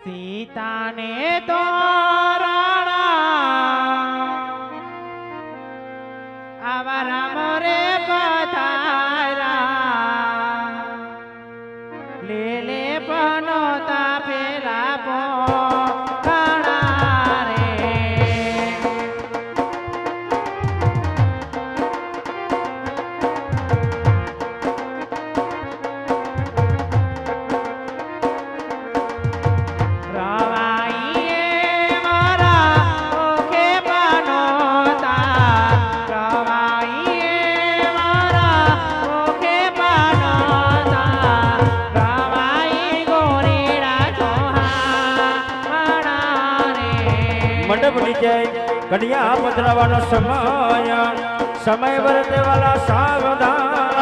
સીતાને તોરણા આવા રામ રે પધાર્યા લે લે પનોતા પેલા પોખણા રે મંડપ નીચે કન્યા પધરાવાનો સમય વર્તે વાલા સાવધાન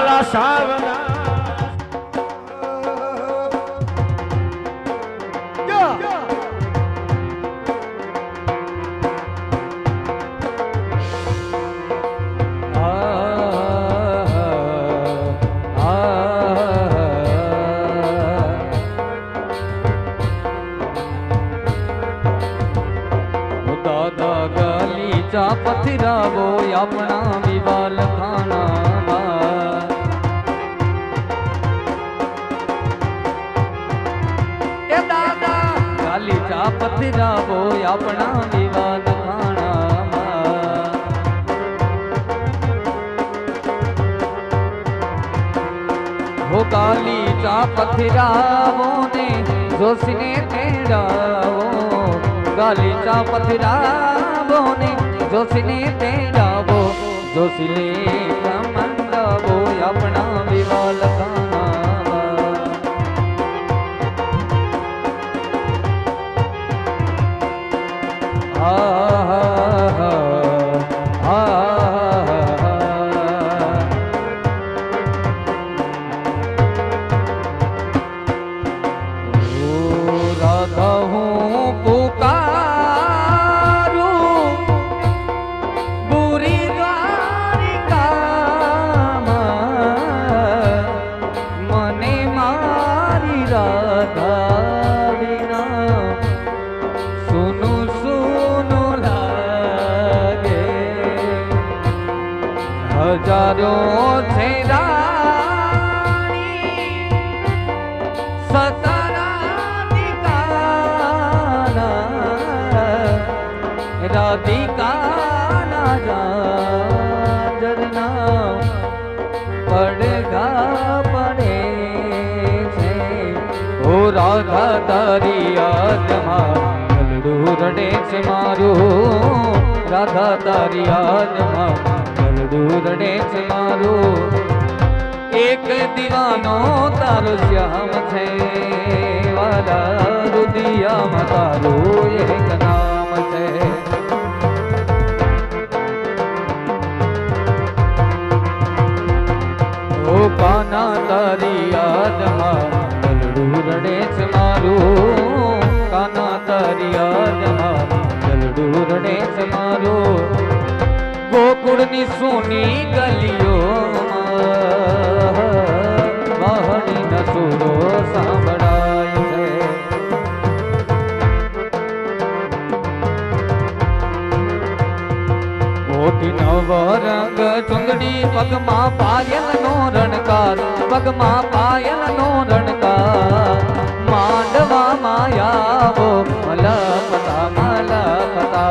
પથરાવો આપણા વિવાલ ખાનામાં એ દાદા ગાલી ચા પથરાવો આપણા વિવાલ ખાનામાં હો ગાલી ચા પથરાવો ને જોશીને તેડાવો ગાલી ચા પથરાવો ને જોશીને તેડાવો જોશીલે મંડાવો આપણા વિવાલ રાધા હું પુકારું બુરી દ્વારિકામાં મને મારી રાધા વિના સુનું સુનું લાગે હજારો છે રાણી રાધિકાના જાજરના પડઘા પડે છે ઓ રાધા તારી યાદમાં ગલડું રડે છે મારું રાધા તારી યાદમાં ગલડું રડે છે મારું એક દીવાનો તારો શ્યામ છે વાલા રુદિયામાં તારું એક નામ છે કાના તારી યાદમાં ગલડું રડે છે મારું કાના તારી યાદમાં ગલડું રડે છે મારું ગોકુળની સોની ગલીઓમાં વાહણી ન સુરો સાંભળાય છે ઓઢી નવ રંગ ચુંદડી પગમાં પાયલનો રણકાર પગમાં પાયલનો રણકાર માંડવા માયાવો મલપતા મલપતા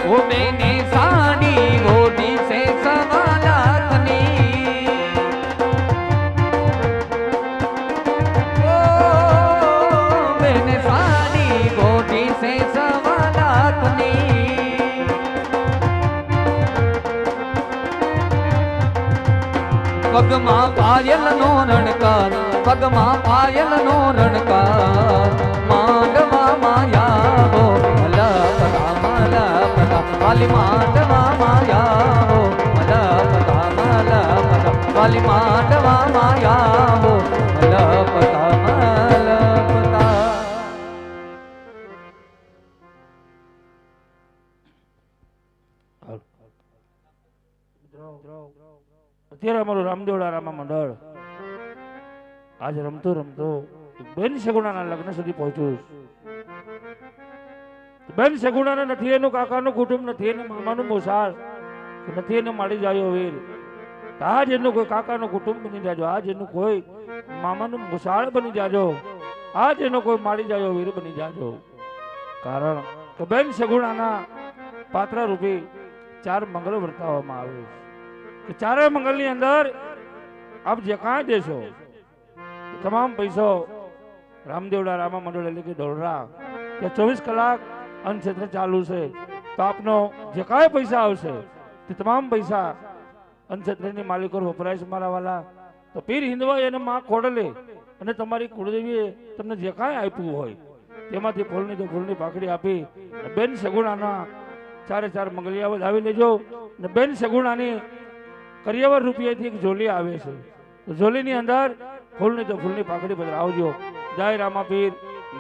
ઓ મેને સાડી ઓઢી છે પગમાં પાયલનો રણકાર પગમાં પાયલનો રણકાર માંડવા માયાવો મલપતા મલપતા વાલી માંડવા માયાવો મલપતા મલપતા વાલી માંડવા માયાવો મલપતા મલપતા અત્યારે અમારું રામદેવડા રામા મંડળ આજે રમતો રમતો બેન સગુણાના લગ્ન સુધી પહોંચ્યું. બેન સગુણાને નથી એનું કાકાનું કુટુંબ, નથી એનું મામાનું મોસાળ, નથી એને માડી જાયો વીર. આજ એનું કોઈ કાકાનું કુટુંબ બની જાજો, આજ એનું કોઈ મામાનું મોસાળ બની જાજો, આજ એનો કોઈ માડી જાયો વીર બની જાજો. કારણ કે બેન સગુણાના પાત્ર રૂપી 4 મંગળ વર્તાવવામાં આવે છે. 4 મંગળની અંદર આપ જે કાંઈ દેશો તમામ પૈસો રામદેવડા રામા મંડળ એટલે કે દોડરા કે 24 કલાક અન્નક્ષેત્ર ચાલુ છે. તો આપનો જે કાંઈ પૈસા આવશે તે તમામ પૈસા અન્નક્ષેત્રની માલિકો વપરાય છે મારા વાલા. તો પીર હિંદવાય અને માં ખોડલે અને તમારી કુળદેવીએ તમને જે કાંઈ આપ્યું હોય તેમાંથી ફૂલની તો ફૂલની પાકડી આપી બેન સગુણાના 4 મંગલિયા વધાવી લેજો. ને બેન સગુણાની કરિયાવર રૂપિયાથી એક ઝોલી આવે છે. તો ઝોલીની અંદર ફૂલની તો ફૂલની પાકડી પધરાવજો. જય રામા પીર,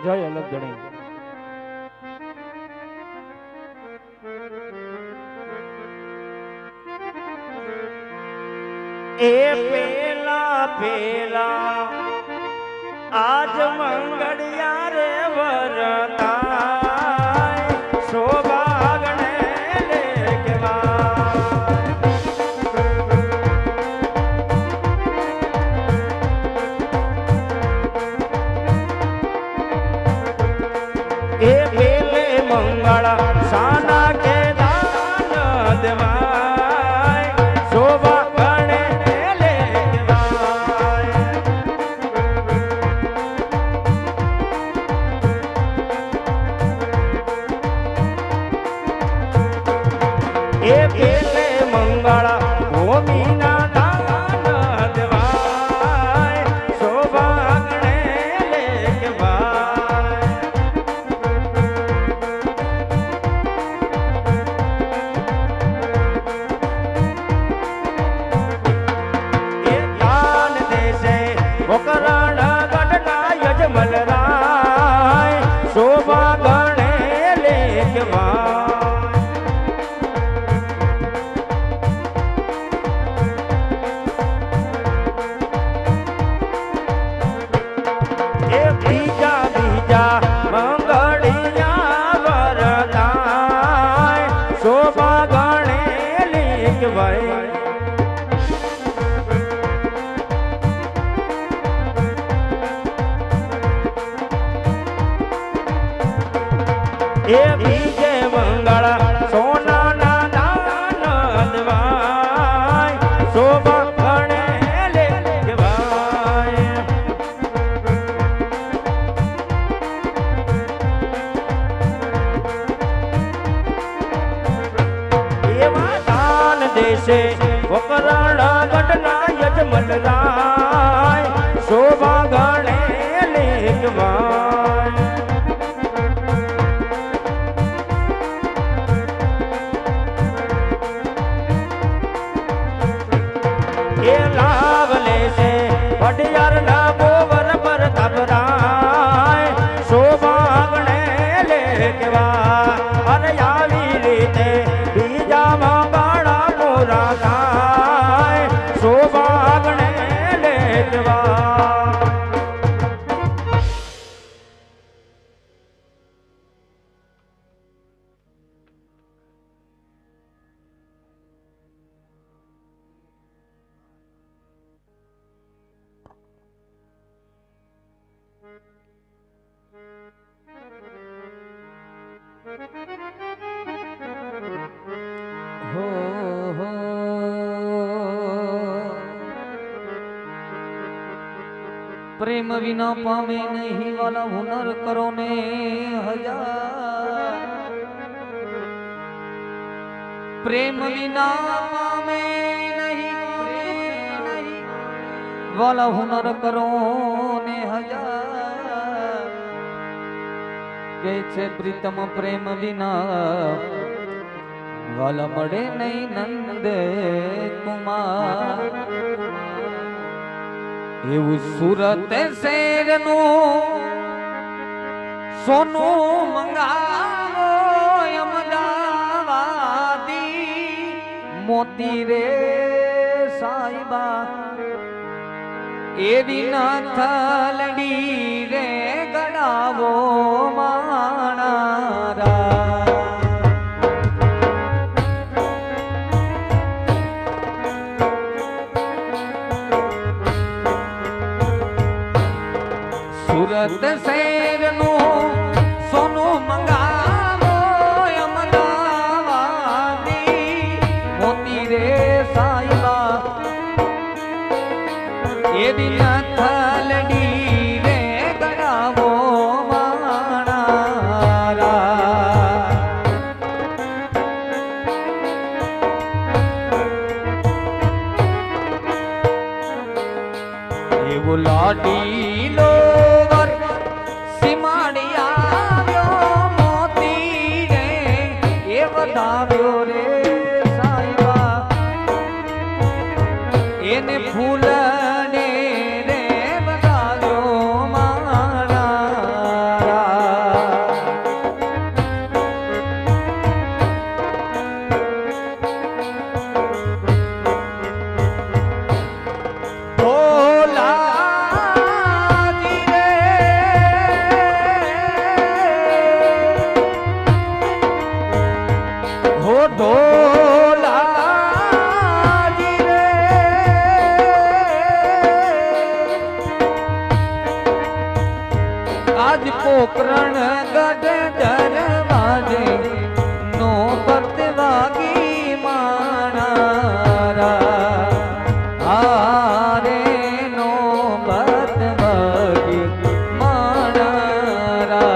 જય અલગ ગણી. એ પેલા પેલા આજ મંગળિયા રે વરતાય શોભાગણે લેખવા. એ પેલે મંગળ સાના કે દાન દેવાય શોભા એ પેલે મંગળ ભૂમિના દાન દેવાય શોભાગણે લેખવાય. એ દાન દેશે વકરણ ગઢના યજમલ રાય શોભાગણે લેખવાય. મંગળિયા વરતાય શોભાગણે લેખવાય. એ બીજે મંગળ સોનાના દાન દેવાય શોભાગણે લેખવાય. દેશે વકરણ ગઢના યજમલ રાય શોભાગણે લેખવાય. એ લાવ લેશે વડિયારના બોવર પર તબરાય શોભાગણે લેખવા. અને આવી રીતે બીજામાં શોભાગણે લેખવા. પ્રેમ વિના પામે નહીં વાલા હુનર કરો ને હજાર. પ્રેમ વિના પામે નહીં વાલા હુનર કરો ને હજાર. કે છે પ્રીતમ પ્રેમ વિના વાલા મળે નહીં નંદ કુમાર. એવું સુરત શેરનું સોનું મંગાવો અમદાવાદી મોતી રે સાઈબા એવી ના થલડી રે ગડાવો માણારા સુરત શહેરનું સોનું મંગાવો અમદાવાદી મોતી રે સાઈબા એવી નથલડી રે ગણાવો માણારા એવો લાડીલો વધાવ્યો રે સાઈબા એને ફૂલને રે વધાવ્યો માણારા આજ પોકરણ ગઢ દરવાજે નો બતવાગી માણારા હારે નો બતવાગી માણારા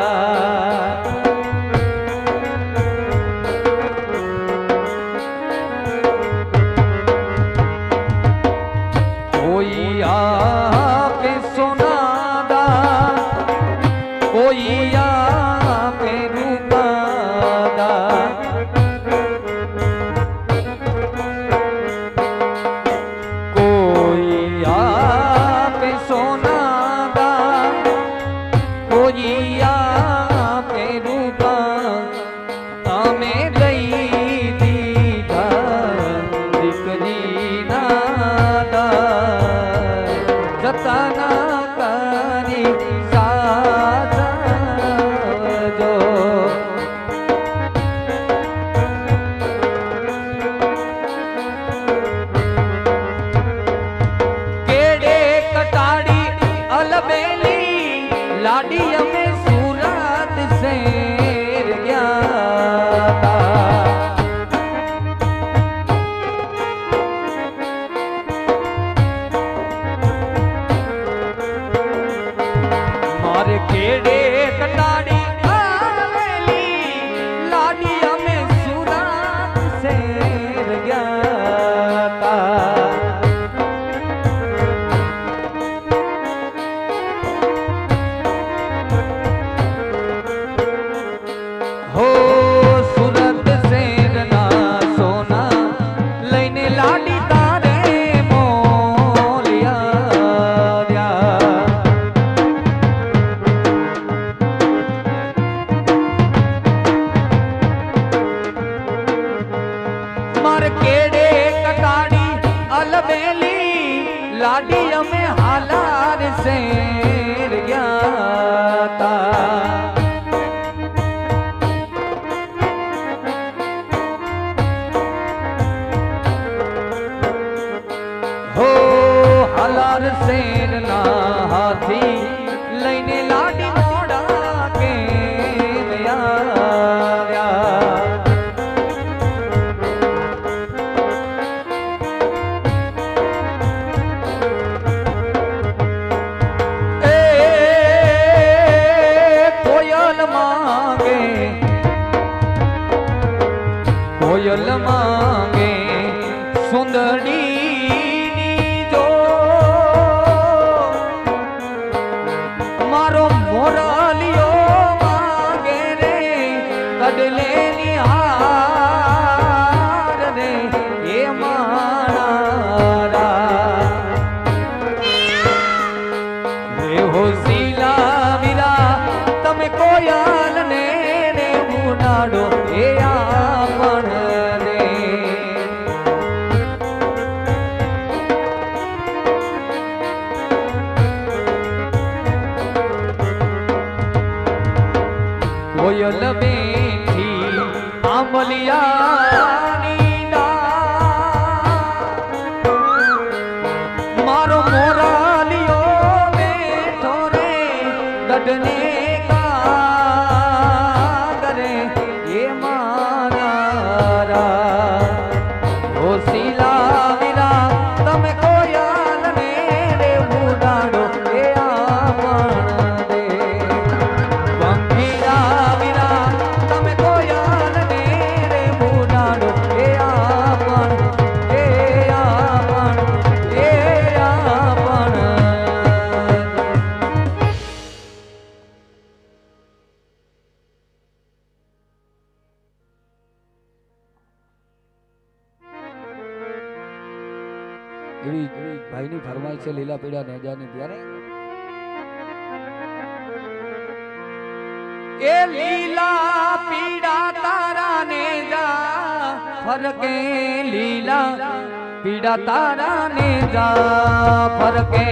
કોઈ આપે સોનાદા કોઈ આપે રૂપાદા કોઈ આપે સોનાદા કોઈ આપે રૂપા અમે દઈ દીધા દીકરી નાદા જતાના કરી लाडी हमें सूरत शहर गया मारे केड़े कटाड़ी आवेली लाडी हमें सूरत शहर गया हो सूरत शहरना सोना लईने लाडी तारे मोलिया मार केड़े कटाड़ी अलबेली लाडी हमें हालार शहर गया ता हालार शेर ना हाथी लईने लाडी मोड़ा के आया ए कोयल मांगे सुंदरी मारो मोरालियो मांगे रे कडले निहार रे ये माणारा रे हो सीला वीरा तमे कोयल ने उडाडो ए आपण रे કોયલ બેઠી આંબલિયાની ડાળ મારો મોરાલિયો બેઠો રે ગઢને કાગરે એ મારા ઓ શીલા વીરા તમે કોયલ ને રે ઉડાડો એ આપણ દે પંખીડા વીરા તમે કોયલ ને રે ઉડાડો એ આપણ એ આપણ એ આપણ એવી ભાઈની ફરમાઈશ છે લીલા પીડા નેજાની ત્યારે એ લીલા પીડા તારા નેજા ફરકે લીલા પીડા તારા નેજા ફરકે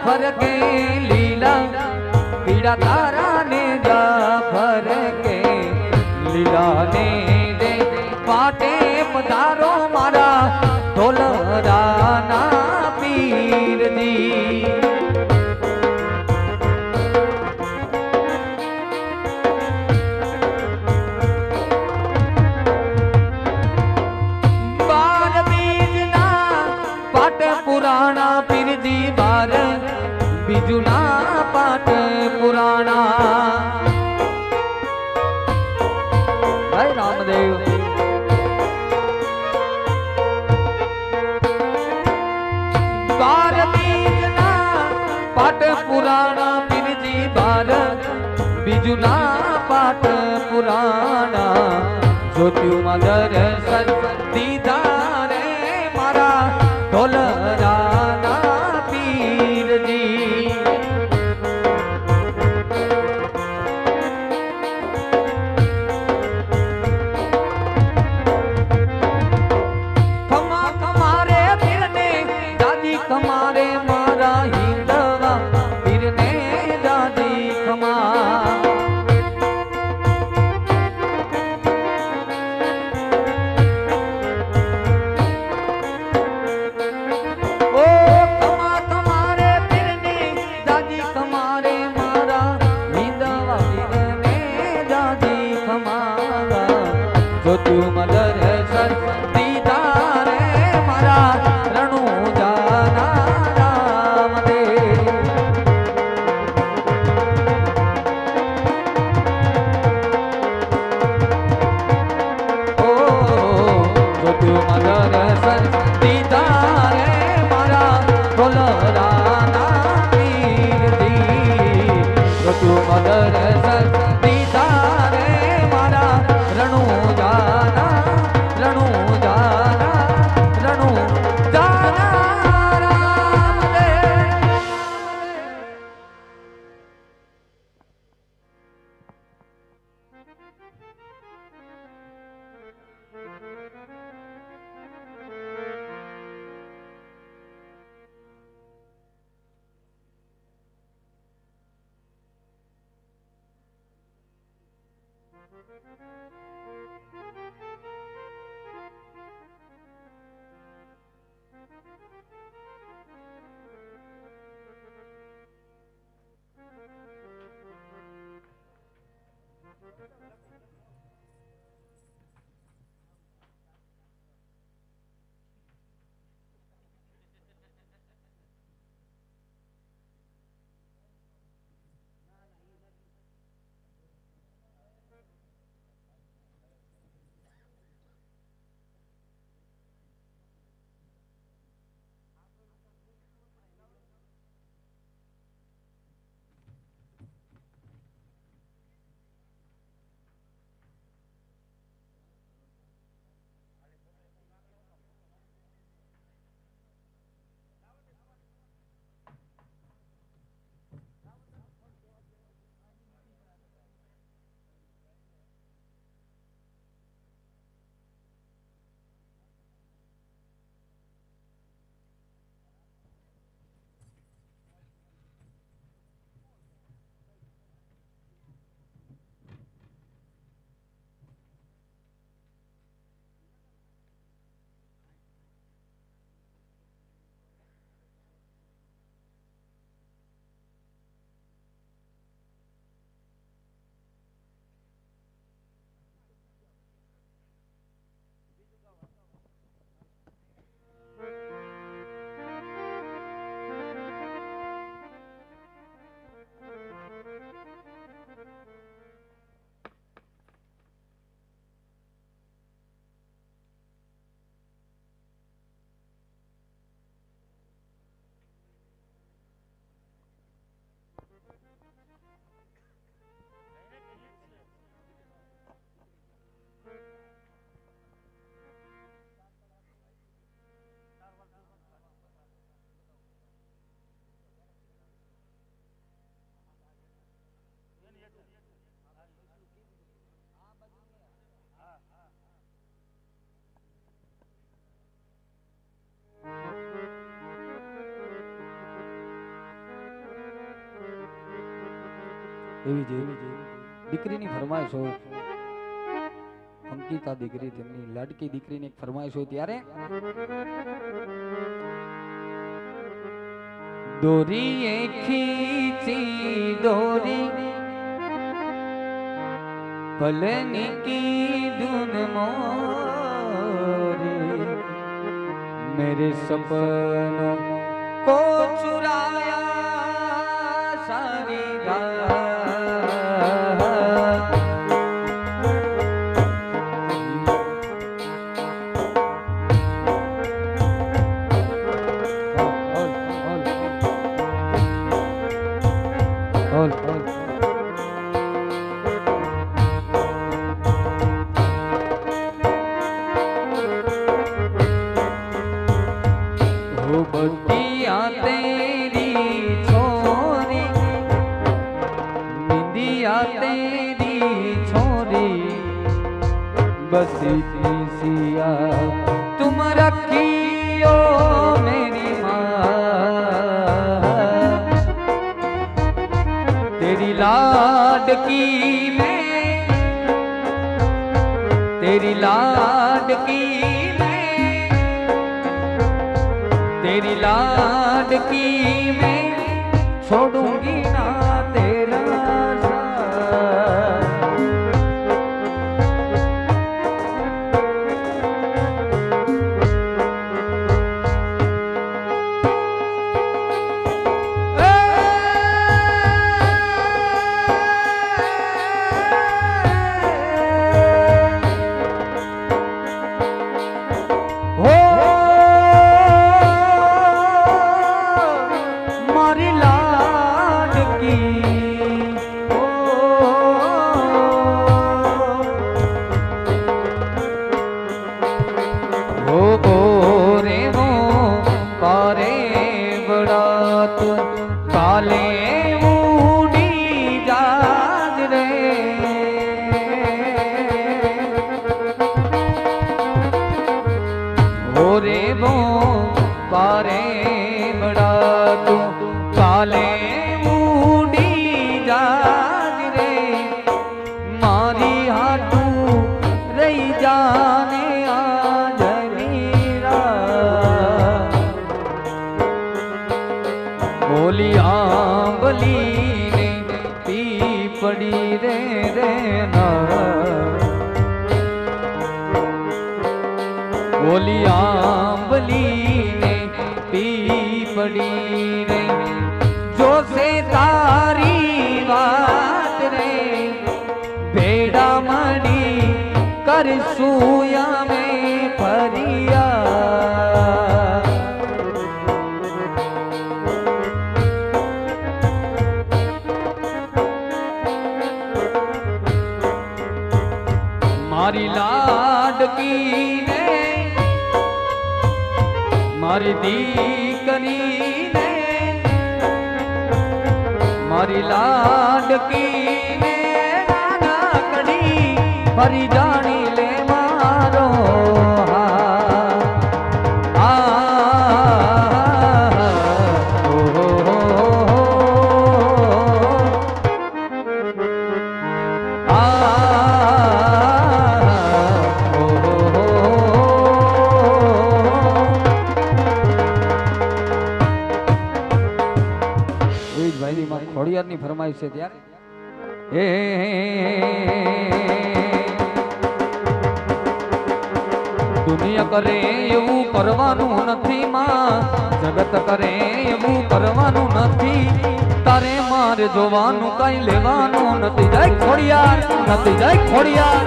फरके लीला पीड़ा तारा ने जा फरके लीला ने दे पाटे पधारो मारा ढोलराना पीर दी बार बीजना पाटे पुराना पीर दी बार બીજુના પાઠ પુરાણા ભાઈ રામદેવ બાર બીજના પાઠ પુરાણા પીરજી બાર બીજુના પાઠ પુરાણા જ્યોતિમાં દર્શન દીધા રે મારા ઢોલરાના પીરજી कमारे मारा हिंदवा फिरने दादी कमा ओ कमा कमारे फिरने दादी कमारे मारा हिंदवा फिरने दादी कमारा जो तू मदर सर दीदा रे मारा रणु એવી જે દીકરીની ફરમાઈશ હોય, અંકિતા દીકરી તેમની લાડકી દીકરીની એક ફરમાઈશ હોય ત્યારે દોરી એ ખીચી દોરી ભલની કી ધૂન મોરી मेरे सपनों को चुराया सारी रात बतिया तेरी छोरी बिंदिया तेरी छोरी बस इतनी सिया तुम रखियो मेरी माँ तेरी लाडकी में तेरी लाडकी तेरी लाडकी में छोड़ूंगी ना तेरा साथ रे वो पारे बड़ा तू काले मूडी जाग रे मारी हाटू रही जाने आज मीरा बोली आंबली ने पी पड़ी रे ना बोली आंबली ने पी पड़ी रे जो से तारी बात रे भेड़ा मड़ी कर सूया में फरिया मारी लाडकी मारी दीकरी ने मारी लाडकी ने नाना कड़ी भरी जानी ले मारो ખોડિયારની ફરમાઈશ છે ત્યારે એ દુનિયા કરે એવું કરવાનું નથી માં જગત કરે એવું કરવાનું નથી તારે મારે જોવાનું કઈ લેવાનું નથી જય ખોડિયાર નથી જય ખોડિયાર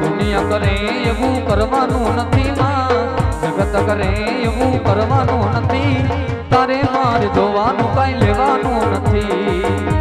દુનિયા કરે એવું કરવાનું નથી માં જગત કરે એવું કરવાનું નથી તારે મારે જોવાનું કઈ લેવાનું નથી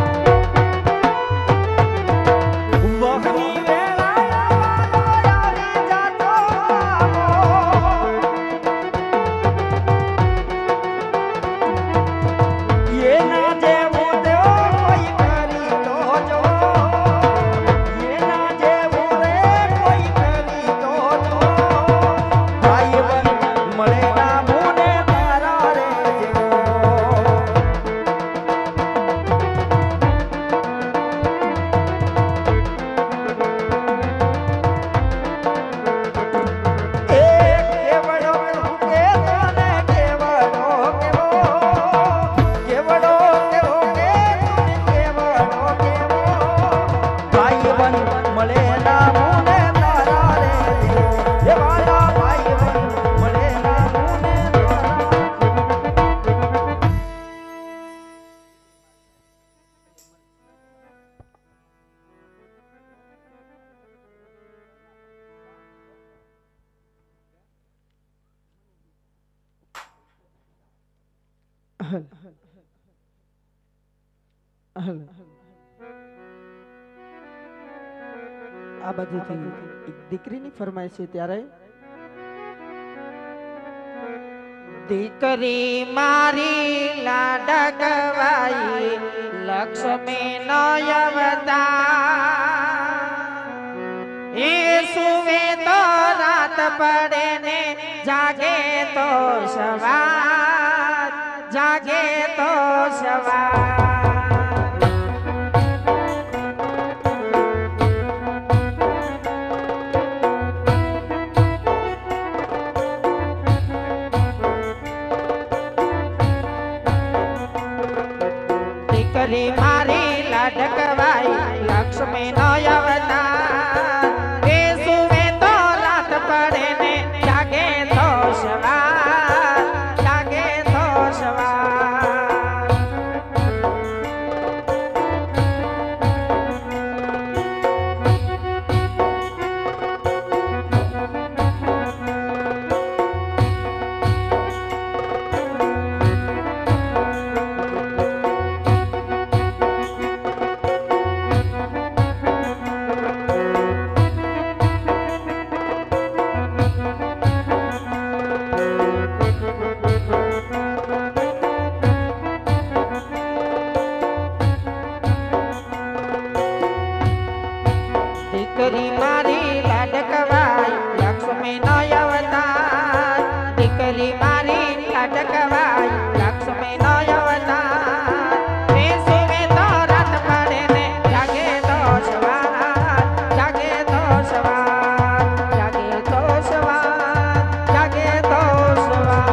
આ બાજુથી એક દીકરીની ફરમાઈશ છે ત્યારે દીકરી મારી લાડકવાઈ લક્ષ્મી નો અવતાર એ સુવે તો રાત પડે ને જાગે તો સવાર જાગે તો સવાર દીકરી મારી લાડકવાઈ લક્ષ્મી નો અવતાર એ સુવે તો રાત પડે ને જાગે તો સવાર જાગે તો સવાર દીકરી મારી લાડકવાઈ લક્ષ્મી નો અવતાર દીકરી મારી લાડકવાઈ લક્ષ્મી નો અવતાર એ સુવે તો રાત પડે ને જાગે તો સવાર જાગે તો સવાર જાગે તો સવાર જાગે તો સવાર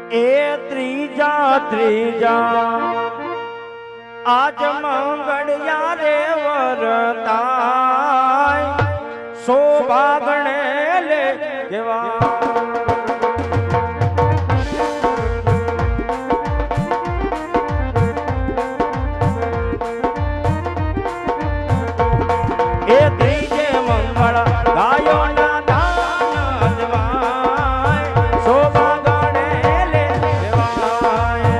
એ ત્રીજા ત્રીજા આજ મંગળિયા રે વરતાય શોભાગણે લે કેવા એ ત્રીજે મંગળ ગાયો ના દાન જવાય શોભાગણે લે કેવાય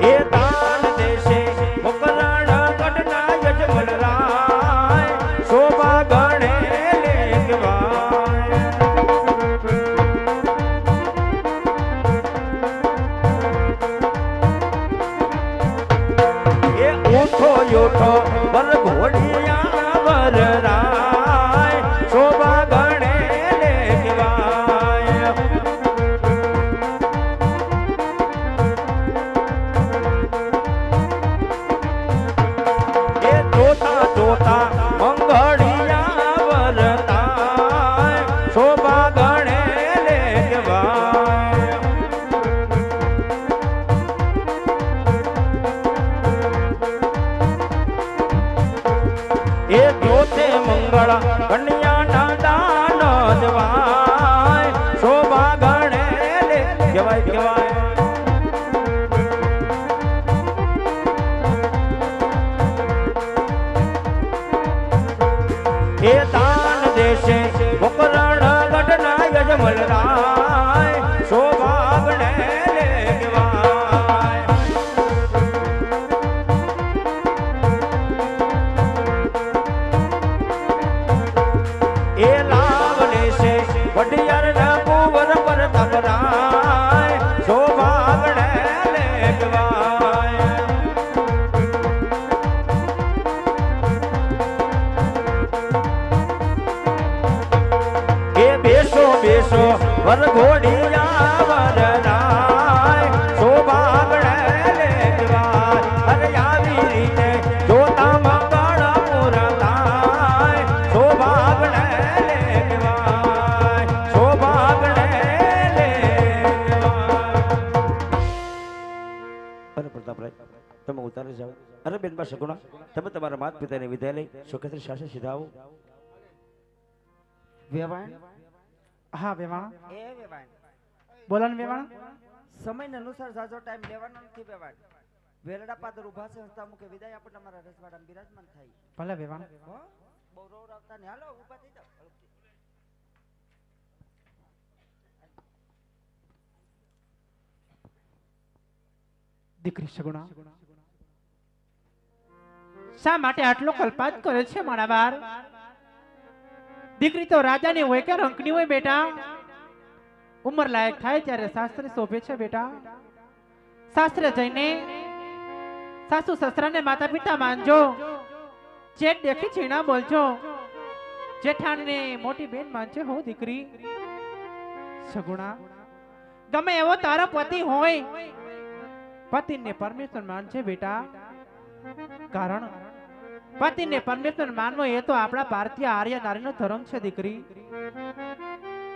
એ દાન દેશે મકરાણ ગઢના યજમલ રાય શોભાગણે લે કેવાય એ ઉઠો ઉઠો વર ઘોડિયા વર રાય શોભા ગણે લે કેવાય એ જોતા જોતા મંગળિયા વર તાય શોભા ગણે લે કેવાય એ જોતે મંગળ કન્યા ના દાન જવાય શોભા ગણે લે કેવાય કેવાય એ દાન દેશે મકરાણ ગઢના યજમલ રાય શોભા ગણે લે કેવાય એ લાવ લેશે વડિયાર ના કુંવર પર તબરાય શોભા ગણે લે કેવાય એ બેસો બેસો વર ઘોડિયા વર રાય શોભા ગણે લે કેવાય અરે આવી રીતે જોતા મંગળ મૂરતાય શોભા ગણે લે કેવાય શોભા ગણે લે કેવાય માં સગુણા તમે તમારા માતા પિતાની વિદાય લઈ સુખેથી સાસે સીધા આવો. વેવાણ હા વેવાણ એ વેવાણ બોલો ને વેવાણ. સમય અનુસાર જાજો ટાઈમ લેવાનો નથી વેવાણ. વેલડા પાદર ઉભા છે હસતા મુકે વિદાય આપણે તમારા રજવાડામાં બિરાજમાન થાય. ભલે વેવાણ. હો બહુ રોડ આવતા ને હાલો ઊભા થઈ જાઓ. દીકરી સગુણા શા માટે આટલો કલ્પાત કરે છે મારા બાર? દીકરી તો રાજાની હોય કે રંકની હોય બેટા? ઉંમર લાયક થાય ત્યારે શાસ્ત્રે શોભે છે બેટા. શાસ્ત્રે જઈને સાસુ સસરાને માતા પિતા માનજો. જેઠ દેખી છીણા બોલજો. જેઠાણને મોટી બેન માનજો હો દીકરી. સગુણા ગમે એવો તારો પતિ હોય પતિને પરમેશ્વર માનજે બેટા. કારણ પતિને પરમેશ્વર માનવો એ તો આપણા ભારતીય આર્ય નારીનો ધર્મ છે દીકરી.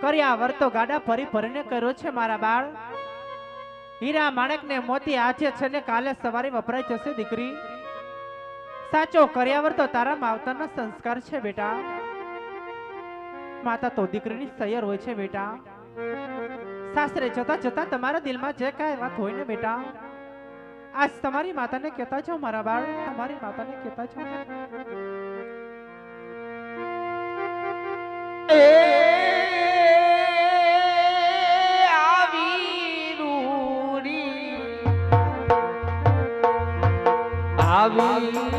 કર્યા વર્તો ગાડા ફરી ફરીને કર્યો છે મારા બાળ. હીરા માણેક ને મોતી આજે છે ને કાલે સવારે વપરાઈ જશે દીકરી. સાચો કર્યાવર તો તારા માવતરના સંસ્કાર છે બેટા. માતા તો દીકરીની સૈયર હોય છે બેટા. સાસરે જતા જતા તમારા દિલમાં જે કાંઈ વાત હોય ને બેટા આજ તમારી માતાને કહેતા જાઓ મારા બાળ. તમારી માતાને કહેતા જાઓ. આવી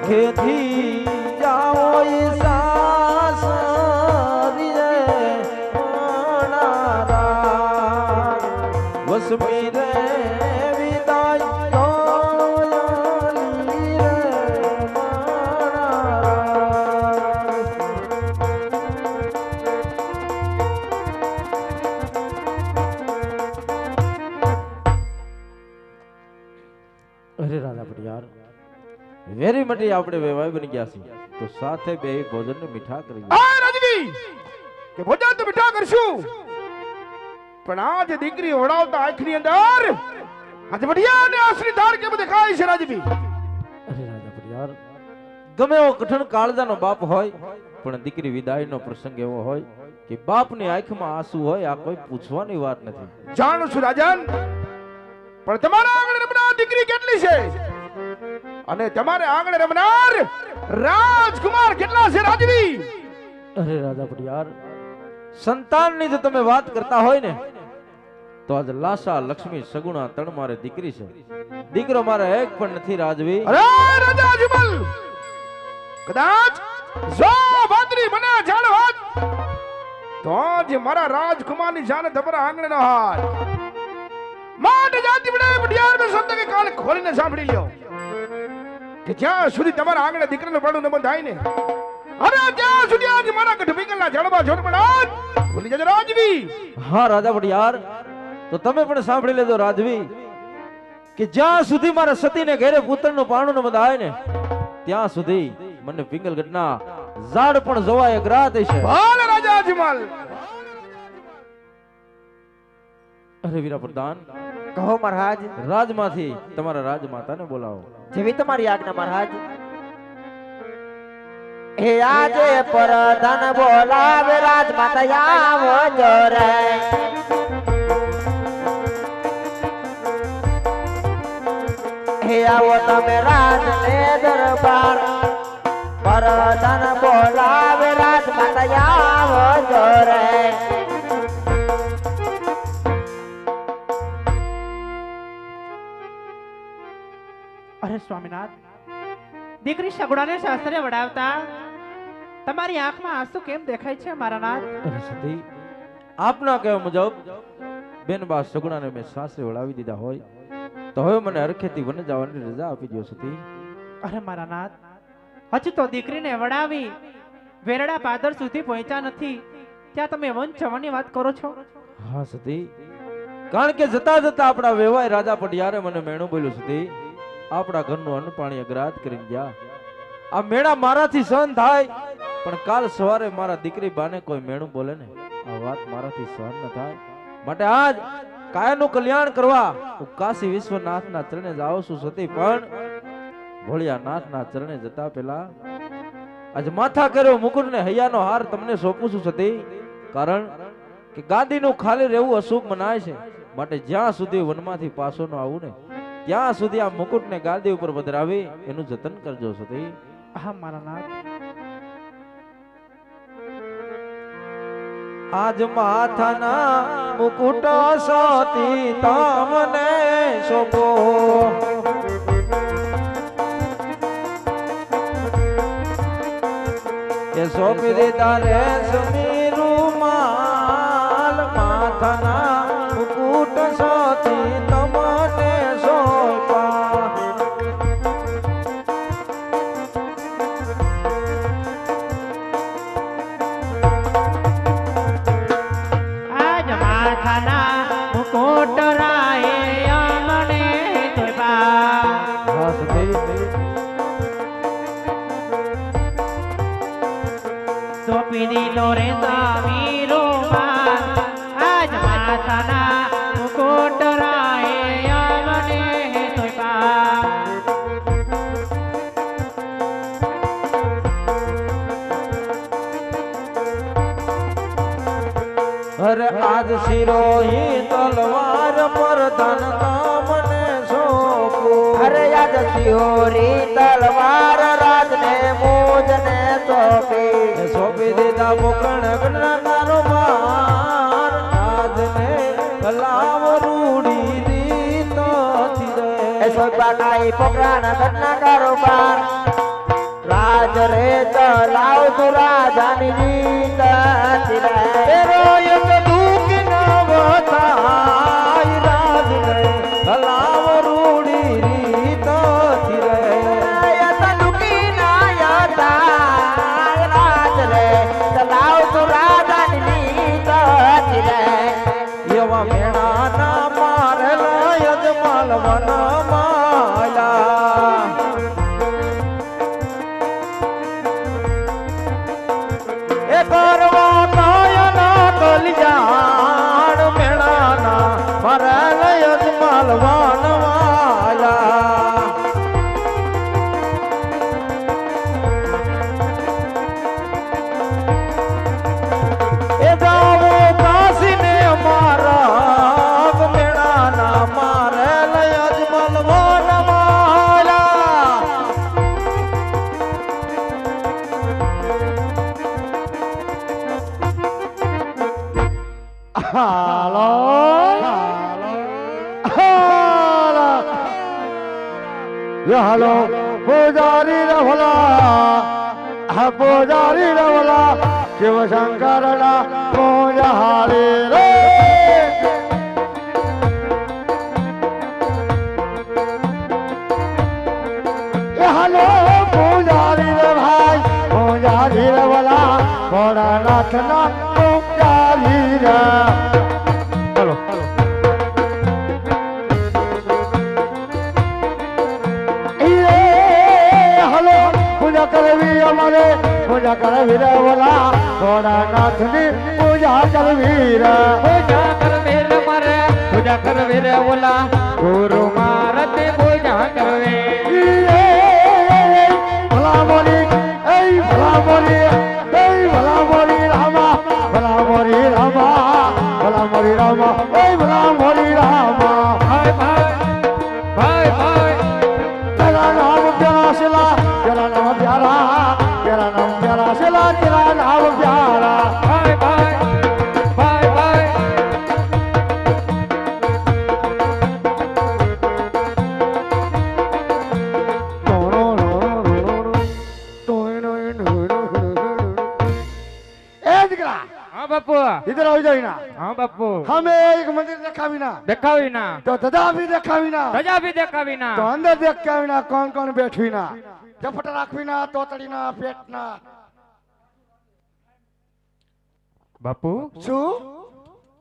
ખેથી જાઓ સાસ કશ્મીરે વિદાય દોયલી રે અરે રાધા પડિયાર વેરી મટી આપણે વેવાય બની ગયા છીએ તો સાથે બે ભોજન ને મીઠા કરી આ રાજવી કે ભોજન તો મીઠા કરશું પણ આ જે દીકરી વડાવતા આંખની અંદર આજે વડિયા ને આશરી ધાર કેમ દેખાય છે રાજવી? અરે રાધા પડિયાર ગમે એવો કઠણ કાળજાનો બાપ હોય પણ દીકરી વિદાયનો પ્રસંગ એવો હોય કે બાપની આંખમાં આંસુ હોય આ કોઈ પૂછવાની વાત નથી. જાણું છું રાજન, પણ તમારા આંગણે રમનાર દીકરી કેટલી છે અને તમારે આંગણે રમનાર રાજકુમાર કેટલા છે રાજવી? અરે રાધા પડિયાર સંતાનની જો તમે વાત કરતા હોય ને તો આજ લાસા લક્ષ્મી સગુણા તણ મારે દીકરી છે, દીકરો મારે એક પણ નથી રાજવી. અરે રાજા અજમલ, કદાચ જો બાદરી મને જાણ હોત તો જે મારા રાજકુમારની જાન તમારા આંગણે ન હોત. માટે જાતિ બડે બડિયાર મે શબ્દ કે કાન ખોલીને સાંભળી લ્યો કે જ્યાં સુધી તમારા આંગણે દીકરાનું પડું ન બંધાય ને અરે ત્યાં સુધી આજ મારા ગઢવીકલના જળમાં જોર પડાત ભૂલી જજો રાજવી. હા રાજા પડિયાર તો તમે પણ સાંભળી લેજો રાજવી કે જ્યાં સુધી મારા સતીને ઘરે પુત્રનું પાણું ન બંધાય ને ત્યાં સુધી મને પિંગલગઢના ઝાડ પણ જોવાય અગ્રાત છે. ભાલ રાજા અજમલ. અરે વીરા પ્રધાન કહો મહારાજ. રાજમાંથી તમારા રાજમાતાને બોલાવો. જેવી તમારી આજ્ઞા મહારાજ. હે આજે પરધન બોલાવે રાજમાતા આવો જોરે. હે આવો તમે રાજને દરબાર. પરધન બોલાવે રાજમાતા આવો જોરે. અરે સ્વામીનાથ, દીકરી સગુણાને શાસ્ત્રે વડાવતા તમારી આંખમાં આંસુ કેમ દેખાય છે મારા નાથ? અરે સતી આપના કહેવા મુજબ બેનબા સગુણાને મેં સાસરે વળાવી દીધા હોય તો હવે મને હરખેથી વન જવાની રજા આપી દો સતી. અરે મારા નાથ, હજુ તો દીકરીને વડાવી વેરડા પાદર સુધી પહોંચ્યા નથી, ત્યાં તમે વન જવાની વાત કરો છો? હા સતી, કારણ કે જતા જતા આપણા વેવાય રાજા પડિયારે મને મેણું બોલ્યું સતી, આપણા ઘરનું અન્ન પાણી અગ્રાત કરીને ગયા. આ મેળા મારાથી સહન થાય પણ કાલ સવારે મારા દીકરી બાને કોઈ મેણું બોલે ને આ વાત મારાથી સહન ન થાય. માટે આજ કાયાનું કલ્યાણ કરવા હું કાશી વિશ્વનાથના ચરણે જાઉં છું સતી, પણ ભોળિયાનાથના ચરણે જતા પહેલા આજ માથા કર્યો મુકુટને હૈયાનો હાર તમને સોંપું છું સતી, કારણ કે ગાદીનું ખાલી રહેવું અશુભ મનાય છે. માટે જ્યાં સુધી વનમાંથી પાછો ન આવું ને ત્યાં સુધી આ મુકુટને ગાદી ઉપર પધરાવી એનું જતન કરજો સતી. હા મારા નાથ. આજ માથાના મુકુટ સતી તમને સોંપો, એ સોંપી દીધા રે સમીરું માલ. માથાના મુકુટ સતી તમને સોંપા. આજ માથાના મુકુટ રાયે અમને તોપા. સોંપી દીધો રે સમીરો માલ. આજ માથાના મુકુટ રાયે અમને તોપા. અરે આજ શિરોહી તલવાર પર ધન તમને સોંપું. અરે યાદ સિહોરી તલવાર રાજને મોજને સોંપી. સોંપી દીધા મુકણ ગણનારો માર. આજને કલાવ રૂડી રીત એ સોંપા કાઈ પોકરાના ઘટના કારોબાર. રાજ રે ચલાવ તું રાજાની રીત હતી રે. તેરો એક દુઃખ ન વતાય રાજ હાલો હાલો યો હાલો પૂજારી રે ભલા હા પૂજારી રે ભલા શિવ શંકરના પૂજા હારી રે હાલો પૂજારી રે ભાઈ પૂજારી રે ભલા ભોળાનાથના પૂજારી રે હાલો હાલો પૂજા કરવી અમારે પૂજા કરવી રે ભલા ભોળાનાથની પૂજા કરવી રે પૂજા કરવી રે મારે પૂજા કરવી રે ઓલા ગુરુ મારતે પૂજા કરવી ભલા મોરી એ ભલા મોરી એ ભલા મોરી રામા ભલા મોરી રામા ભલા મોરી રામા એ ભલા મોરી રામા ભાઈ ભાઈ ભાઈ ભાઈ તેરા નામ પ્યારા શિલા તેરા નામ પ્યારા તેરા નામ પ્યારા શિલા તેરા નામ પ્યારા ભાઈ ભાઈ ભાઈ ભાઈ ए दिकरा હા બાપુ इधर आओ जाइना હા બાપુ हमें एक मंदिर देखावी ना દેખાવી ના तो दादा भी देखावी ना ધજા બી દેખાવી ના तो अंदर देख के आवी ना कौन कौन बैठवी ना झपट राखवी ना तोतड़ी ना पेट ना બાપુ शू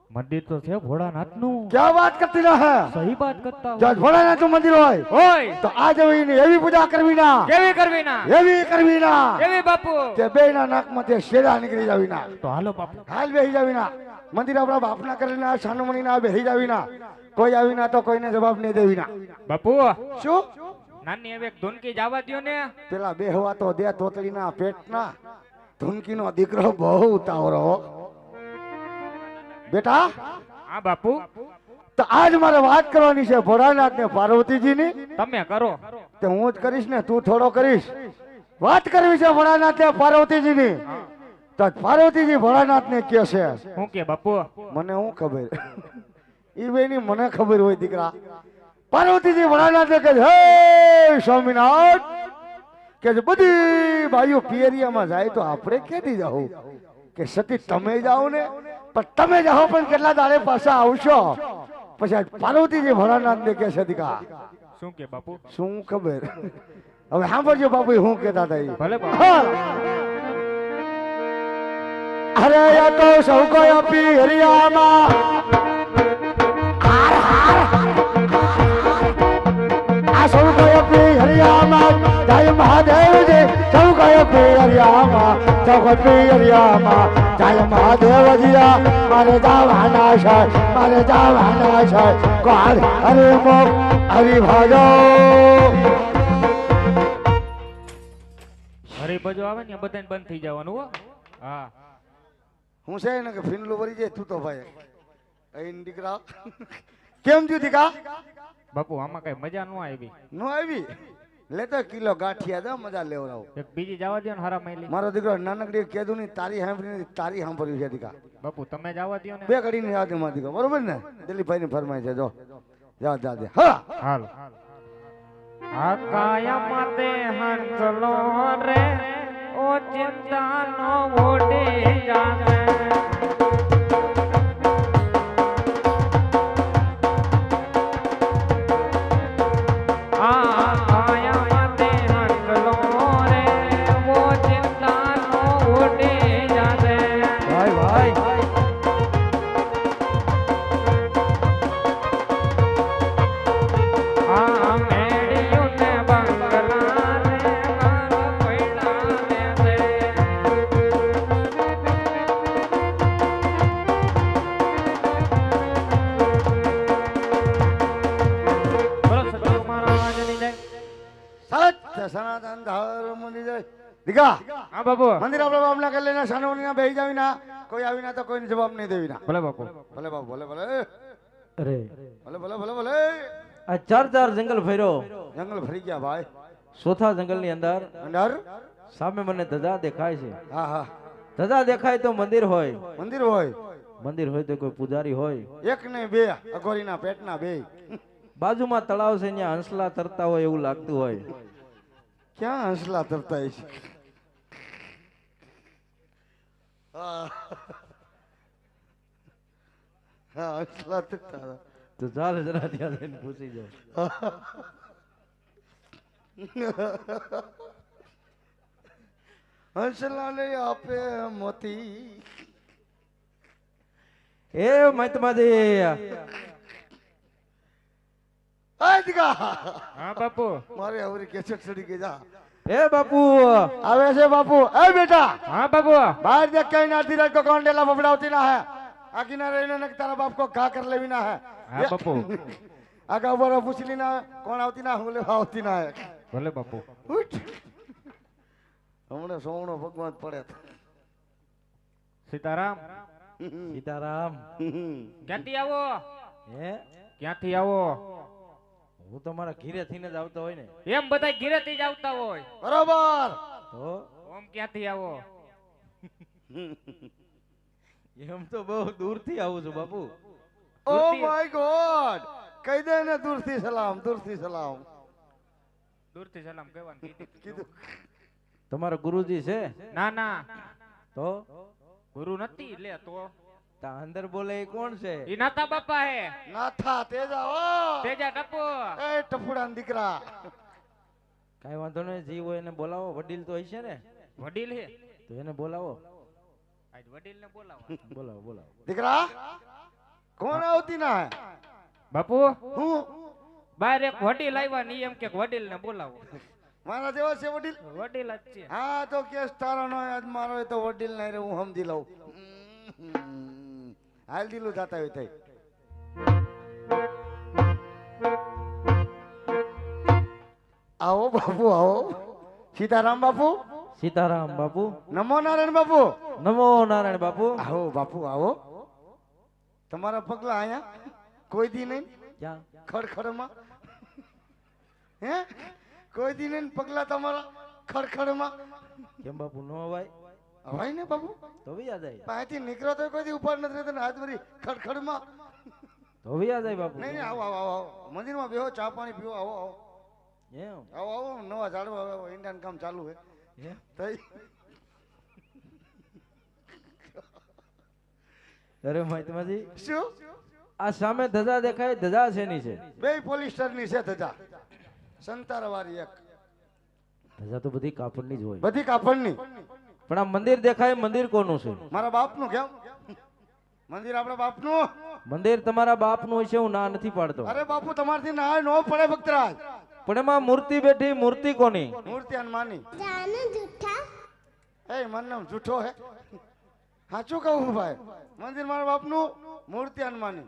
મંદિર તો છે ભોળાનાથ નું क्या बात करती ना है સહી વાત કરતા जो भोलानाथ નું मंदिर होय હોય तो आज एवी एवी पूजा करवी ना કેવી કરવી ના एवी करवी ना કેવી બાપુ કે બે ના નાક માંથી શેરા નીકળી જાવી ના તો હાલો બાપુ હાલ બેહી જાવી ના મંદિર આપણા બાપના કરેલા સાનુમણી ના બેહી જાવી ના કોઈ આવી ના તો કોઈને જવાબ નહીં દેવી ના બાપુ શું નાની હવે એક ધૂનકી જવા દ્યો ને પેલા બેહવા તો દે તોતડી ના પેટ ના ધૂનકી નો દીકરો બહુ ઉતાવળો બેટા હા બાપુ તો આજ મારે વાત કરવાની છે ભોળાનાથ ને પાર્વતીજી ની તમે કરો તે હું જ કરીશ ને તું થોડો કરીશ વાત કરવી છે ભોળાનાથ ને પાર્વતીજી ની તો પાર્વતીજી ભોળાનાથ ને કે છે હું કે બાપુ મને હું ખબર ઈ બેની મને ખબર હોય દીકરા પાર્વતીજી ભોળાનાથ ને કહે હે સ્વામિનાથ કે જે બધી ભાઈઓ પિયરિયામાં જાય તો આપણે ક્યાંથી જાવું કે સતી તમે જાઓ ને પણ તમે જાઓ પણ કેટલા દાડે પાછા આવશો પછી પાર્વતીજી ભોળાનાથ ને કે છે દીકરા શું કે બાપુ શું ખબર હવે સાંભળજો બાપુ શું કહેતા હતા ઈ. ભલે બાપુ હા. અરે યા તો સૌ કોઈ પિયરિયામાં આ સૌ કોઈ પિયરિયામાં જય મહાદેવજી સૌ કોઈ પિયરિયામાં સૌ કોઈ પિયરિયામાં જય મહાદેવજી મારે જવાના છે મારે જવાના છે કોણ હરે મોક હરિ ભાજો હરી બાજુ આવે ને બધાને બંધ થઈ જવાનું હો હા હું છે ને કે ફીનલું ભરી જાય તું તો ભાઈ અહીં દીકરા કેમ થયું દીકા બાપુ આમાં કઈ મજા ન આવી નો આવી લેતો કિલો ગાંઠિયા દો મજા લેવરાવ એક બીજી જવા દો ને હારા માયલી મારો દીકરો નાનકડી કીધું ની તારી સાંભળી તારી સાંભળ્યું છે દીકા બાપુ તમે જવા દો ને બે ઘડી ની યાદ મારો દીકરો બરોબર ને દિલીપભાઈ ની ફરમાઈ છે જો જા જા દે હા હાલો આ કાયા માતે હંસલો રે ઓ ચિંતા નો ઓડે જાને આ કાયા માતે હંસલો રે ઓ ચિંતા નો ઓડે જાને ભાઈ ભાઈ આ મેડિયું ને બંગલા રે ઘર પૈડા ને દે બોલો સદગુરુ મહારાજની જય સત્ય સનાતન ધર્મ ની જય દીકા હા બાપુ મંદિર આપણા બાપના કરી લેના સાનોની ના બેહી જાવી ના કોઈ આવી ના તો કોઈને જવાબ નહીં દેવી ના ભલે બાપુ ભલે બાપુ ભલે ભલે અરે ભલે ભલે ભલે ભલે આ ચાર જંગલ ફર્યો જંગલ ફરી ગયા ભાઈ ચોથા જંગલ ની અંદર અંદર સામે મને ધજા દેખાય છે હા હા ધજા દેખાય તો મંદિર હોય મંદિર હોય મંદિર હોય તો કોઈ પૂજારી હોય. એક ને બે અઘોરીના પેટના બે. બાજુમાં તળાવ છે ત્યાં હંસલા તરતા હોય એવું લાગતું હોય. ક્યાં હંસલા તરતા છે? હા હંસલા તરતા. તો ચાલ જરા ત્યાં જઈને પૂછી જાઓ. હંસલા ને આપે મોતી. એ મતમાજી હા બાપુ. મારે હવે કેસેટ ચડી ગઈ જા. એ બાપુ આવે છે બાપુ. એ બેટા હા બાપુ. बाहर देख के आधी रात को कौन डेला बबड़ाती ना है आगे ना रहने न तारा बाप को घा कर लेवी ना है. હા બાપુ. आगे ऊपर पूछ ली ना कौन આવતી ના बोले આવતી ના है. ભલે બાપુ. ઉઠ હમણે સોમણો ભગવાન પડે. સીતારામ. સીતારામ. ક્યાંથી આવો? હે ક્યાંથી આવો? હું તો મારા ઘીરે થઈને જ આવતો હોય ને. એમ બધા ઘીરેથી જ આવતા હોય. બરોબર. તો ઓમ ક્યાંથી આવો? એમ તો બહુ દૂરથી આવું છું બાપુ. ઓ માય ગોડ કહી દે ને દૂરથી સલામ દૂરથી સલામ. દૂરથી સલામ કહેવાનું કીધું. તમારા ગુરુજી છે? ના ના તો ગુરુ નથી. લે તો તા અંદર બોલે એ કોણ છે? ઈ નાતા બાપા હે. નાથા તેજા ઓ તેજા ટપુ. એ ટપુડા દીકરા. કાઈ વાંધો નહીં, જી હોય એને બોલાવો. વડીલ તો હશે ને? વડીલ હે તો એને બોલાવો. આજ વડીલ ને બોલાવો. બોલાવો બોલાવો. દીકરા કોણ આવતી ના હે? બાપુ હું બહાર એક વડીલ આવ્યા ની એમ કે વડીલ ને બોલાવો. મારા જેવા છે વડીલ. વડીલ જ છે. હા તો કેસ તારો નો આજ મારો હોય તો વડીલ નહીં રે હું સમજી લઉં. હાલ દીલું જાતા હોય થઈ. આવો બાપુ આવો. સીતારામ બાપુ. સીતારામ બાપુ. નમો નારાયણ બાપુ. નમો નારાયણ બાપુ. આવો બાપુ આવો. તમારા પગલા આયા કોઈ દી નહીં ક્યાં? ખડખડમાં. હે કોઈ દી નહીં પગલા તમારા ખડખડમાં. કેમ બાપુ નો અવાય? હવાય ને બાપુ. તો વિયા જાય. પાછી નીકળો તો કોઈ દી ઉપર નથી રહેતો ને હાથ ભરી ખડખડમાં. તો વિયા જાય બાપુ. નહીં નહીં આવો આવો આવો મંદિરમાં બેહો ચા પાણી પીવો આવો આવો એમ આવો આવો નવા ઝાડવા આવો ઈંડાનું કામ ચાલુ હે એમ? થઈ. અરે મહાત્માજી, શું આ સામે ધજા દેખાય, ધજા શેની છે? બે પોલિસ્ટરની છે ધજા સંતારવાળી એક. ધજા તો બધી કાપડની જ હોય. બધી કાપડની. પણ આ મંદિર દેખાય, મંદિર કોનું છે? મારા બાપનું કેમ? મંદિર આપણા બાપનું. મંદિર તમારા બાપનું હોય છે, હું ના નથી પાડતો. અરે બાપુ તમારથી ના નો પડે ભક્તરાજ. પણ એમાં મૂર્તિ બેઠી, મૂર્તિ કોની? મૂર્તિ હનુમાનની. એ મન નામ જૂઠો હે. સાચું કહું ભાઈ, મંદિર મારા બાપનું, મૂર્તિ હનુમાનની.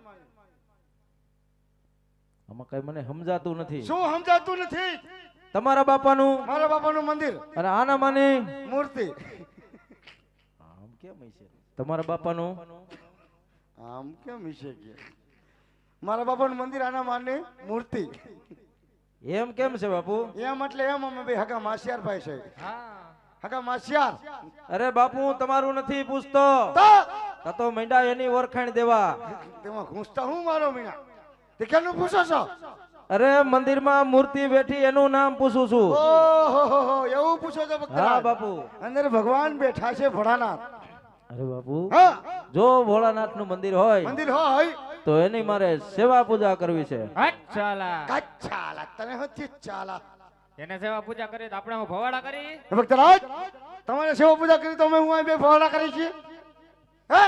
આમાં કઈ મને સમજાતું નથી. શું સમજાતું નથી? તમારા બાપાનું, મારા બાપાનું મંદિર અને આના માની મૂર્તિ. આમ કેમ છે? તમારા બાપાનું આમ કેમ હશે કે? મારા બાપાનું મંદિર આના માની મૂર્તિ. એમ કેમ છે બાપુ? એમ એટલે એમ અમે બે હગા માસિયાર ભાઈ છે. હા હગા માસિયાર. અરે બાપુ હું તમારું નથી પૂછતો. તો તો મેંડા એની ઓળખાણ દેવા. તેમાં ઘૂસતા હું મારો મીના તે કેનું પૂછો છો? અરે મંદિરમાં મૂર્તિ બેઠી એનું નામ પૂછું છું. ઓહો એવું પૂછો છો હા ભક્તરાજ? બાપુ. અંદર ભગવાન બેઠા છે ભોળાનાથ. અરે બાપુ, હા જો ભોળાનાથ નું મંદિર હોય મંદિર હોય તો એની મારે સેવા પૂજા કરવી છે. ચાલા કચ્છાલા તને હતી ચાલા. એને સેવા પૂજા કરી તો આપણે હું ભવાડા કરી. ભક્તરાજ તમારે સેવા પૂજા કરી તો અમે હું અહીં બે ભોળા કરી છીએ. હે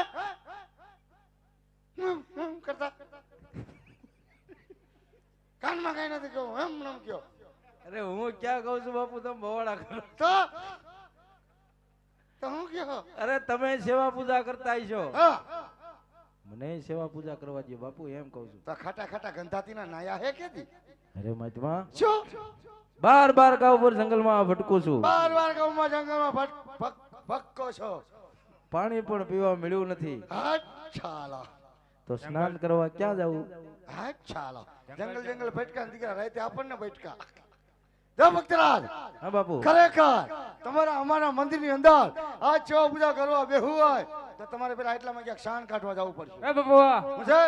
કરતા કાનમાં કઈ નથી કહું એમ નામ કયો. અરે હું ક્યાં કહું છું બાપુ, તમે ભવાડા કરો. તો હું કયો. અરે તમે સેવા પૂજા કરતા છો, હા મને સેવા પૂજા કરવા દો બાપુ, એમ કહું છું. તો ખાટા ખાટા ગંધાતી ના નાયા હે કેતી? અરે મહાત્મા, શું બાર બાર ગાંવ પર જંગલમાં ભટકું છું, બાર વાર ગામમાં જંગલમાં ભટકો છો, પાણી પણ પીવા મળ્યું નથી, હાલા તો સ્નાન કરવા ક્યાં જવું? હાલા જંગલ જંગલ ભટકા દીકરા રાતે આપણને ભટકા હે ભક્તરાજ હા બાપુ ખરેખર તમારા અમારા મંદિરની અંદર આ સેવા પૂજા કરવા બેહવું હોય તો તમારે પેલા એટલામાં ક્યાંક શાન કાઢવા જવું પડશે એ બાપુ શું છે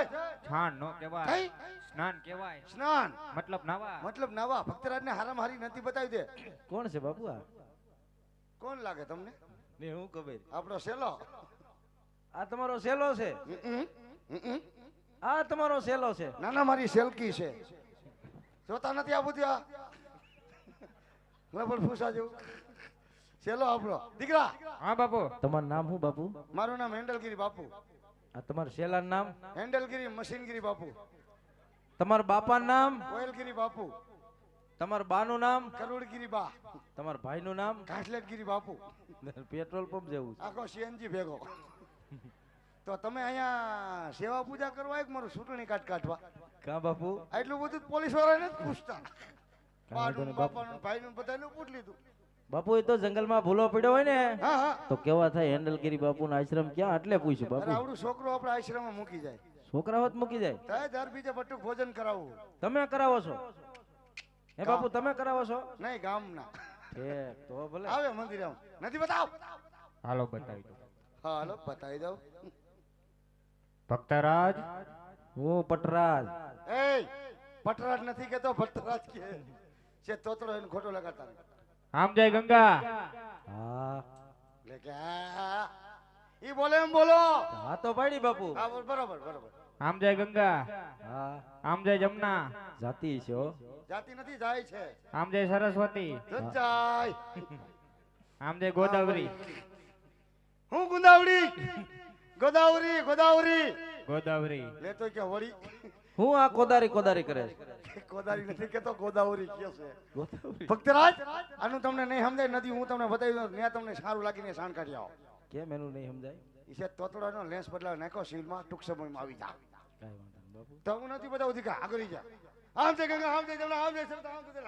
છાણ નો કહેવાય કઈ સ્નાન કહેવાય સ્નાન મતલબ નાવા મતલબ નવા ભક્તરાજને હારામ હારી નથી બતાવી દે કોણ છે બાપુ આ કોણ લાગે તમને ને હું ખબર આપણો સેલો આ તમારો સેલો છે આ તમારો સેલો છે નાના મારી સેલકી છે જોતા નથી આ બધું આ લબડ ફૂસા જેવું સેલો આપણો દીકરા હા બાપુ તમારું નામ શું બાપુ મારું નામ હેન્ડલગીરી બાપુ આ તમારું સેલાનું નામ હેન્ડલગીરી મશીનગીરી બાપુ તમારા બાપાનું નામ ઓઇલગીરી બાપુ તમારા બાનું નામ કરોડગીરી બા તમારા ભાઈનું નામ ઘાસલેટગીરી બાપુ પેટ્રોલ પંપ જેવું છે. આખો સીએનજી ભેગો તો તમે અહીંયા સેવા પૂજા કરવા એક મારું ચૂંટણી કાર્ડ કાઢવા કા બાપુ આટલું બધું પોલીસ વાળાને જ પૂછતા વાંધો નહીં બાનું બાપુ. બાપાનું ભાઈનું બધાનું પૂછ લીધું બાપુ એ તો જંગલમાં ભૂલો પડ્યો હોય ને હા હા તો કેવા થાય હેન્ડલગીરી બાપુનો આશ્રમ ક્યાં એટલે પૂછ્યું અરે બાપુ આવડું છોકરો આપણે આશ્રમમાં મૂકી જાય છોકરાઓ જ મૂકી જાય તાય દર બીજે બટુક ભોજન કરાવવું તમે કરાવો છો હે બાપુ તમે કરાવો છો નહીં ગામના ઠીક તો ભલે આવે મંદિરે આમ નથી બતાવ હાલો બતાવી દો હા હાલો બતાવી દઉં ભક્તરાજ હું પટરાજ એ પટરાજ નથી કેતો ભટ્ટરાજ કે છે તોતરો એને ખોટો લગાડતા નહીં. આમ જય ગંગા હા લે કે ઈ બોલે એમ બોલો હા તો પાડી બાપુ હા બરોબર બરોબર આમ જય ગંગા હા આમ જય જમના જાતિ છે હો જાતિ નથી જાય છે આમ જય સરસ્વતી જાય આમ જય ગોદાવરી હું ગુંદાવડી ગોદાવરી ગોદાવરી ગોદાવરી લેતો કે વળી હું આ કોદારી કોદારી કરે છે ગોદાવરી નથી કેતો ગોદાવરી કે છે ગોદાવરી ભક્તરાજ આનું તમને નહીં સમજાય નદી હું તમને બતાવી દઉં ત્યાં તમને સારું લાગીને શાન કાઢી આવો કેમ એનું નહીં સમજાય ઈ છે તોતડાનો લેન્સ બદલાવ નાખો સિલમાં ટૂંક સમયમાં આવી જા કાંઈ વાંધો નહીં બાપુ તો હું નથી બતાવું દીકા આગળ જા આમ છે ગંગા આમ છે જમણા આમ છે સરતા આમ છે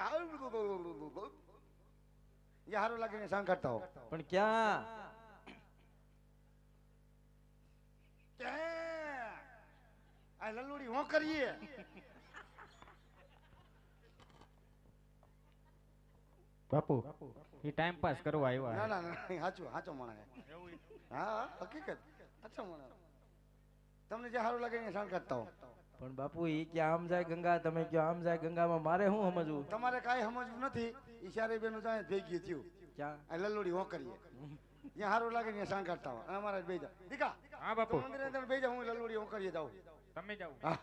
યા સારું લાગીને શાન કાઢતા હો પણ ક્યાં આ લલ્લુડી હું કરીએ બાપુ એ ટાઈમ પાસ કરવા ના આવ્યા ના ના સાચું સાચો માણસ હા હા હકીકત સાચો માણસ તમને જે સારું લાગે એ શાન કાઢતા હો પણ બાપુ ઈ કે આમ જાય ગંગા તમે કયો આમ જાય ગંગામાં મારે શું સમજવું તમારે કાંઈ સમજવું નથી ઈશારે બેનું જાય ભેગી થયું ક્યાં આ લલ્લુડી હું કરીએ જ્યાં સારું લાગે ને શાન કાઢતા હોય અમારા બે જા દીકા હા બાપુ મંદિરે અંદર બે જા હું લલ્લુડી હું કરીએ જાઉં તમે જાઓ હા